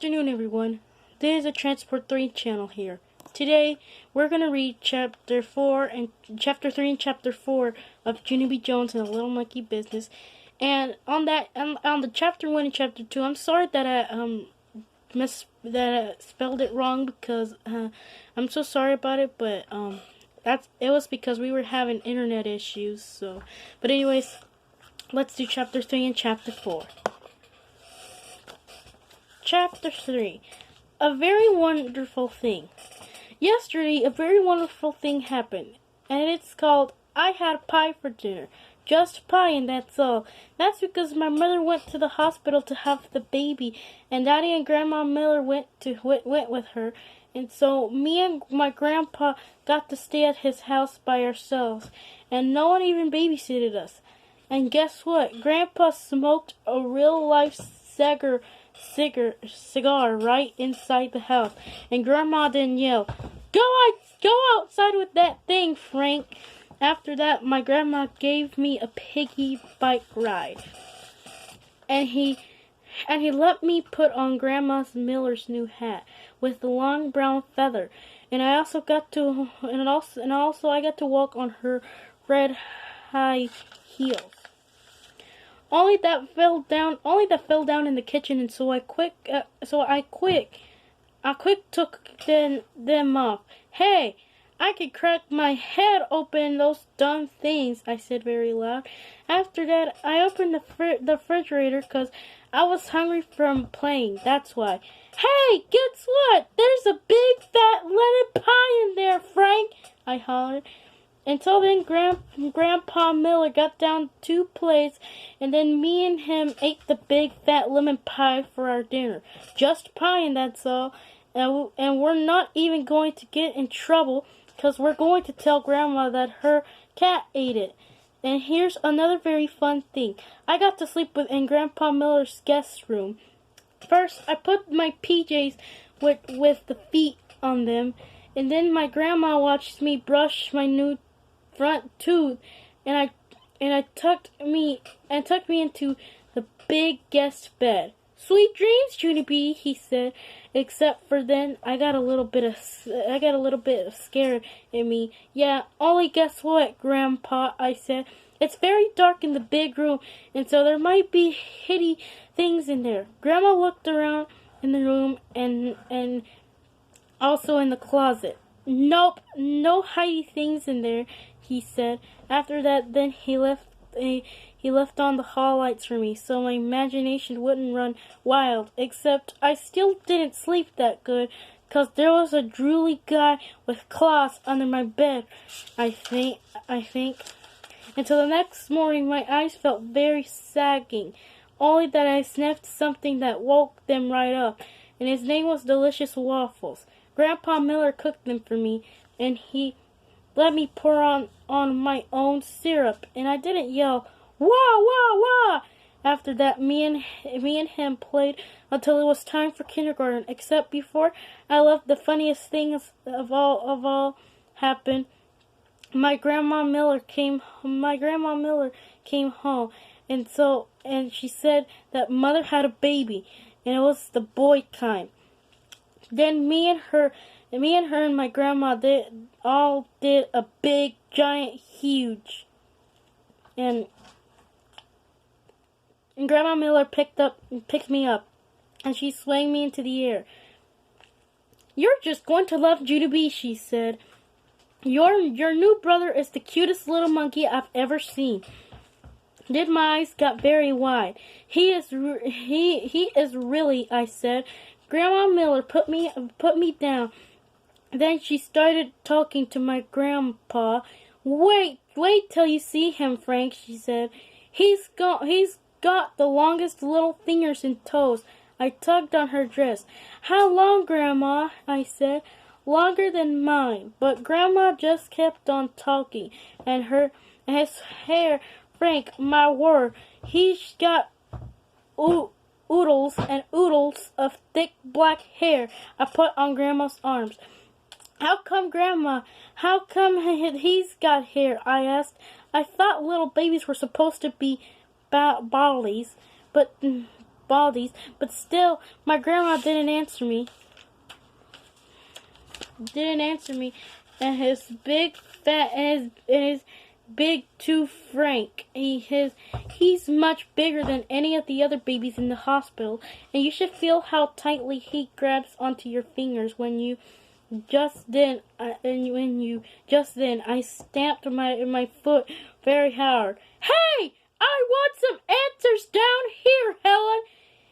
afternoon, everyone. This is a Transport 3 channel here. Today, we're going to read Chapter 3 and Chapter 4 of Junie B. Jones and the Little Monkey Business. And on the Chapter 1 and Chapter 2, I'm sorry that I spelled it wrong because I'm so sorry about it, but it was because we were having internet issues. So, but anyways, let's do Chapter 3 and Chapter 4. Chapter 3. A very wonderful thing. Yesterday, a very wonderful thing happened, and it's called I Had Pie for Dinner. Just pie, and that's all. That's because my mother went to the hospital to have the baby, and Daddy and Grandma Miller went with her, and so me and my grandpa got to stay at his house by ourselves, and no one even babysitted us. And guess what? Grandpa smoked a real-life cigar right inside the house, and Grandma didn't yell, Go outside with that thing, Frank." After that, my grandma gave me a piggy bike ride, and he let me put on Grandma Miller's new hat with the long brown feather, and I also got to I got to walk on her red high heels. Only that fell down in the kitchen, and so I quick took them off. "Hey, I could crack my head open those dumb things," I said very loud. After that, I opened the refrigerator because I was hungry from playing. That's why. "Hey, guess what? There's a big fat lemon pie in there, Frank," I hollered. Until then, Grandpa Miller got down 2 plates, and then me and him ate the big fat lemon pie for our dinner. Just pie, and that's all. And we're not even going to get in trouble, because we're going to tell Grandma that her cat ate it. And here's another very fun thing. I got to sleep in Grandpa Miller's guest room. First, I put my PJs with the feet on them, and then my grandma watched me brush my new front tooth, and I tucked me into the big guest bed. "Sweet dreams, Junie B," he said. Except for then, I got a little bit of scared in me. "Yeah, only guess what, Grandpa," I said. "It's very dark in the big room, and so there might be hidden things in there." Grandma looked around in the room and also in the closet. "Nope, no hidey things in there," he said. After that, then he left on the hall lights for me, so my imagination wouldn't run wild. Except I still didn't sleep that good, 'cause there was a drooly guy with claws under my bed, I think. Until the next morning, my eyes felt very sagging, only that I sniffed something that woke them right up, and his name was Delicious Waffles. Grandpa Miller cooked them for me, and he let me pour on my own syrup, and I didn't yell, "Wah, wah, wah!" After that, me and him played until it was time for kindergarten. Except before I left, the funniest things of all happened. My grandma Miller came home, and she said that Mother had a baby, and it was the boy kind. Then me and her and my grandma did a big, giant, huge, and Grandma Miller picked me up, and she swung me into the air. "You're just going to love Junie B," she said. Your new brother is the cutest little monkey I've ever seen." Then my eyes got very wide. He is really," I said. Grandma Miller put me down. Then she started talking to my grandpa. Wait till you see him, Frank," she said. He's got the longest little fingers and toes." I tugged on her dress. "How long, Grandma?" I said. "Longer than mine." But Grandma just kept on talking, and his hair, Frank, my word, he's got oodles and oodles of thick black hair. I put on Grandma's arms. "How come, Grandma? How come he's got hair?" I asked. "I thought little babies were supposed to be bodies, but baldies, but still, my grandma didn't answer me. And his big fat and his big too frank. He's much bigger than any of the other babies in the hospital, and you should feel how tightly he grabs onto your fingers when you. Just then, I stamped my foot very hard. Hey, I want some answers down here, Helen.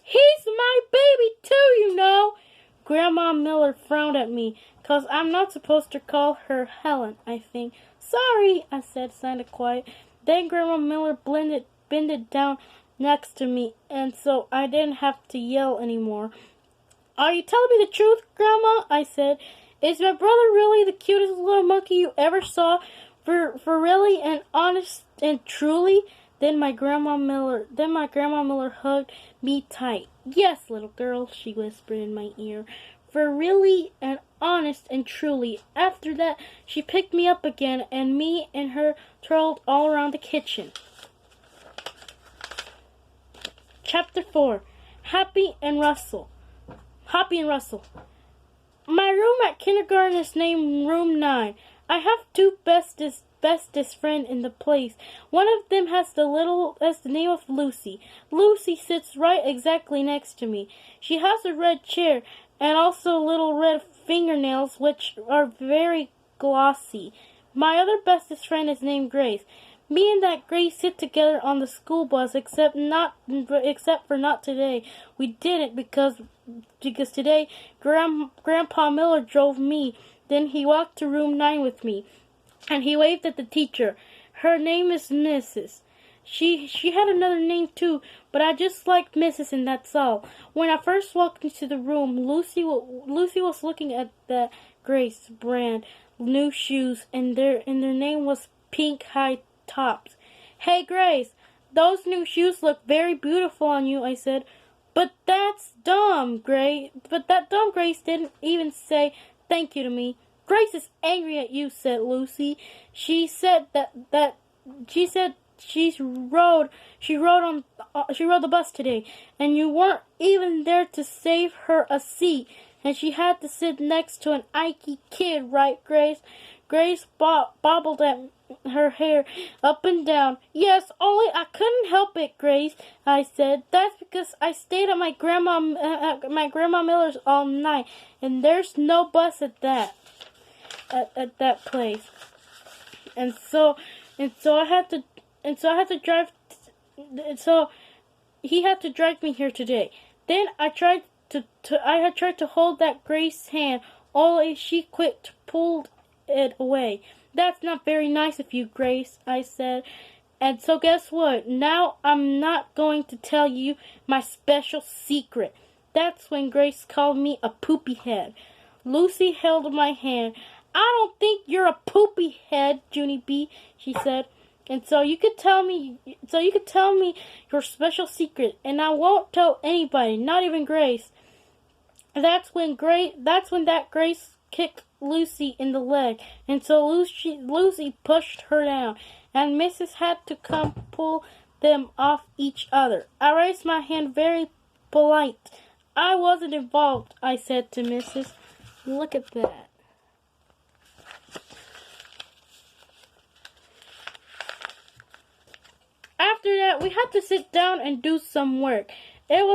He's my baby too, you know. Grandma Miller frowned at me, 'cause I'm not supposed to call her Helen, I think. Sorry, I said, sounded quiet. Then Grandma Miller bended down next to me, and so I didn't have to yell anymore. Are you telling me the truth, Grandma? I said. Is my brother really the cutest little monkey you ever saw? For really and honest and truly? Then my grandma Miller hugged me tight. Yes, little girl, she whispered in my ear. For really and honest and truly. After that, she picked me up again, and me and her trolled all around the kitchen. Chapter 4. Happy and Russell. My room at kindergarten is named Room 9. I have two bestest friend in the place. One of them has the name of Lucy. Lucy sits right exactly next to me. She has a red chair and also little red fingernails which are very glossy. My other bestest friend is named Grace. Me and that Grace sit together on the school bus, except for not today. We didn't because today Grandpa Miller drove me. Then he walked to room 9 with me, and he waved at the teacher. Her name is Mrs. She had another name too, but I just liked Mrs. and that's all. When I first walked into the room, Lucy was looking at the Grace brand new shoes, and their name was Pink High Tops. Hey Grace, those new shoes look very beautiful on you, I said. But that dumb Grace didn't even say thank you to me. Grace is angry at you, said Lucy. She said she rode the bus today, and you weren't even there to save her a seat, and she had to sit next to an Ikey kid, right, Grace? Grace bobbled at her hair up and down. Yes, only I couldn't help it, Grace, I said. That's because I stayed at my grandma Miller's all night, and there's no bus at that place. And so he had to drive me here today. Then I tried to hold that Grace's hand, only she quick pulled it away. That's not very nice of you, Grace, I said. And so guess what? Now I'm not going to tell you my special secret. That's when Grace called me a poopy head. Lucy held my hand. I don't think you're a poopy head, Junie B, she said. And so you could tell me your special secret, and I won't tell anybody, not even Grace. That's when that Grace kicked Lucy in the leg, and so Lucy pushed her down, and Mrs. had to come pull them off each other. I raised my hand very polite. I wasn't involved, I said to Mrs. Look at that. After that, we had to sit down and do some work. It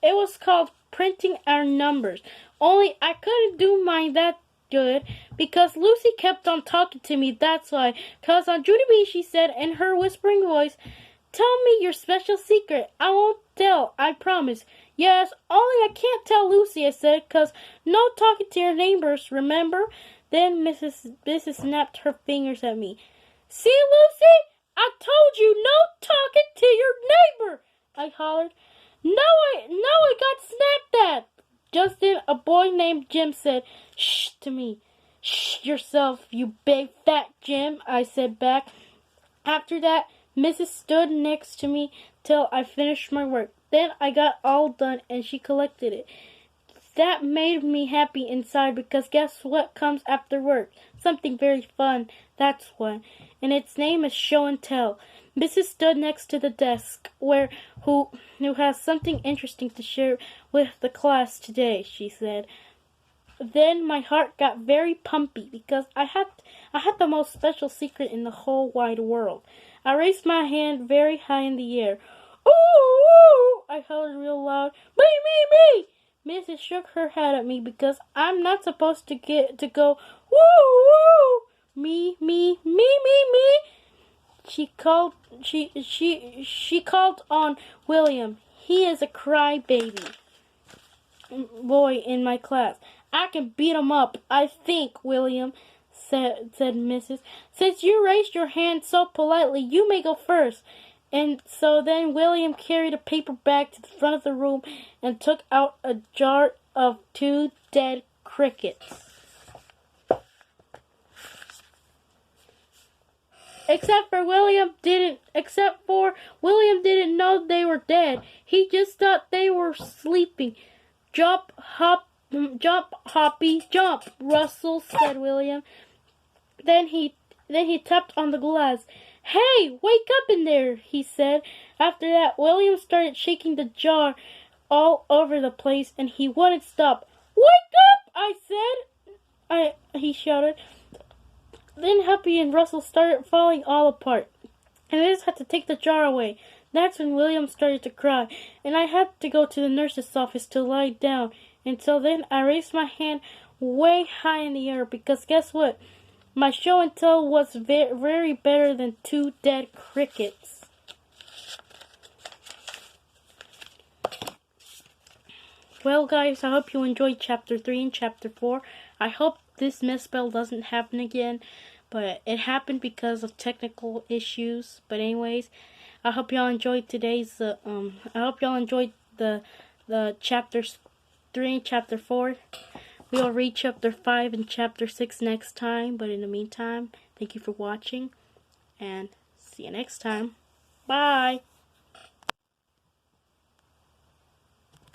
was called printing our numbers. Only I couldn't do mine that good because Lucy kept on talking to me, that's why. 'Cause on Junie B, she said in her whispering voice, tell me your special secret. I won't tell, I promise. Yes, only I can't tell Lucy, I said, 'cause no talking to your neighbors, remember? Then Mrs. snapped her fingers at me. See, Lucy? I told you no talking to your neighbor, I hollered. No, I got snapped at. Just then, a boy named Jim said, shh to me. Shh yourself, you big fat Jim, I said back. After that, Mrs. stood next to me till I finished my work. Then I got all done and she collected it. That made me happy inside because guess what comes after work? Something very fun, that's what. And its name is show and tell. Mrs. stood next to the desk who has something interesting to share with the class today, she said. Then my heart got very pumpy because I had the most special secret in the whole wide world. I raised my hand very high in the air. Ooh, ooh! I hollered real loud. Me, me, me! Mrs. shook her head at me because I'm not supposed to go woo, woo! Me, me, me, me, me! She called on William. He is a crybaby boy in my class. I can beat him up, I think, William, said Mrs. Since you raised your hand so politely, you may go first. And so then William carried a paper bag to the front of the room and took out a jar of 2 dead crickets. Except for William didn't know they were dead. He just thought they were sleeping. Jump, hoppy, jump, Russell, said William. Then he tapped on the glass. Hey, wake up in there, he said. After that, William started shaking the jar all over the place, and he wouldn't stop. Wake up, I said. He shouted. Then Happy and Russell started falling all apart, and I just had to take the jar away. That's when William started to cry, and I had to go to the nurse's office to lie down. Until then, I raised my hand way high in the air because guess what? My show and tell was very better than 2 dead crickets. Well, guys, I hope you enjoyed Chapter 3 and Chapter 4. I hope this misspell doesn't happen again, but it happened because of technical issues. But anyways, I hope y'all enjoyed today's. I hope y'all enjoyed the Chapters 3 and Chapter 4. We'll read Chapter 5 and Chapter 6 next time. But in the meantime, thank you for watching, and see you next time. Bye.